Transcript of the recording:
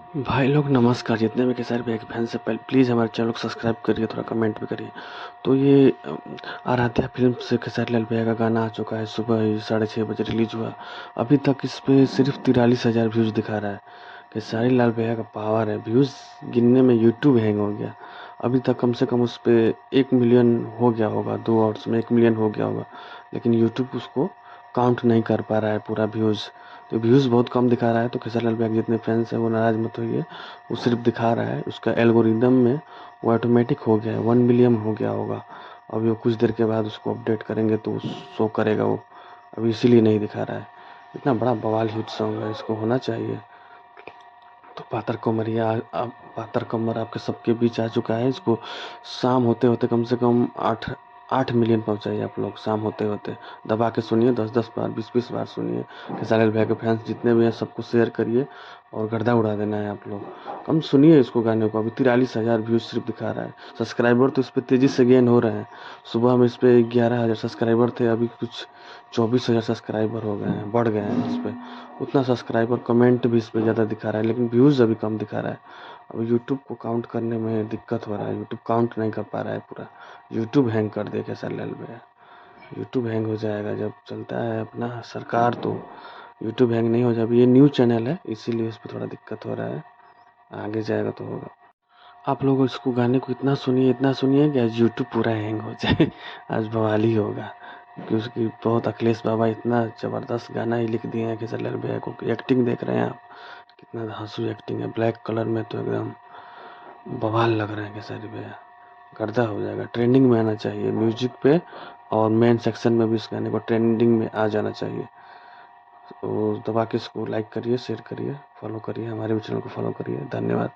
भाई लोग नमस्कार। जितने भी खेसारी भैया के फैंस हैं, पहले प्लीज़ हमारे चैनल को सब्सक्राइब करिए, थोड़ा कमेंट भी करिए। तो ये आराध्या फिल्म से खेसारी लाल भैया का गाना आ चुका है। सुबह ही 6:30 बजे रिलीज हुआ। अभी तक इस पे सिर्फ 43,000 व्यूज़ दिखा रहा है। खेसारी लाल भैया का पावर है। व्यूज़ गिनने में यूट्यूब हैंग हो गया। अभी तक कम से कम उस पे 1 मिलियन हो गया होगा, 2 आवर्स में 1 मिलियन हो गया होगा, लेकिन यूट्यूब उसको काउंट नहीं कर पा रहा है पूरा व्यूज़। तो व्यूज़ बहुत कम दिखा रहा है। तो खेसारी लाल भैया के जितने फैंस हैं वो नाराज़ मत होइए। वो सिर्फ दिखा रहा है, उसका एल्गोरिदम में वो ऑटोमेटिक हो गया है। 1 मिलियन हो गया होगा। अभी वो कुछ देर के बाद उसको अपडेट करेंगे तो शो करेगा वो। अभी इसीलिए नहीं दिखा रहा है। इतना बड़ा बवाल हिट सॉन्ग है, इसको होना चाहिए। तो पातर कमरिया अब पातर कमर आपके सबके बीच आ चुका है। इसको शाम होते होते कम से कम 8 मिलियन पहुंचाइए आप लोग। शाम होते होते दबा के सुनिए, 10-10 बार 20-20 बार सुनिए। खेसारी लाल भैया के फैंस जितने भी हैं सबको शेयर करिए और गर्दा उड़ा देना है आप लोग। कम सुनिए इसको, गाने को। अभी 43,000 व्यूज सिर्फ दिखा रहा है। सब्सक्राइबर तो इस पर तेजी से गेन हो रहे हैं। सुबह में इस पर 11,000 सब्सक्राइबर थे, अभी कुछ 24,000 सब्सक्राइबर हो गए हैं, बढ़ गए हैं इस पर। उतना सब्सक्राइबर, कमेंट भी इस पे ज़्यादा दिखा रहा है, लेकिन व्यूज़ अभी कम दिखा रहा है। अब यूट्यूब को काउंट करने में दिक्कत हो रहा है। यूट्यूब काउंट नहीं कर पा रहा है पूरा। यूट्यूब हैंग कर दे खेसारी लाल भैया। यूट्यूब हैंग हो जाएगा जब चलता है अपना सरकार, तो यूट्यूब हैंग नहीं हो जाए। अभी ये न्यू चैनल है, इसीलिए इस पर थोड़ा दिक्कत हो रहा है। आगे जाएगा तो होगा। आप लोग इसको, गाने को इतना सुनिए कि आज यूट्यूब पूरा हैंग हो जाए। आज बवाल ही होगा। क्योंकि उसकी बहुत, अखिलेश बाबा इतना ज़बरदस्त गाना ही लिख दिए हैं खेसारी लाल भैया को। एक्टिंग देख रहे हैं आप, कितना धांसू एक्टिंग है। ब्लैक कलर में तो एकदम बवाल लग रहे हैं खेसारी भैया। गर्दा हो जाएगा। ट्रेंडिंग में आना चाहिए म्यूजिक पे, और मेन सेक्शन में भी इस गाने को ट्रेंडिंग में आ जाना चाहिए। तो दबा के इसको लाइक करिए, शेयर करिए, फॉलो करिए, हमारे भी चैनल को फॉलो करिए। धन्यवाद।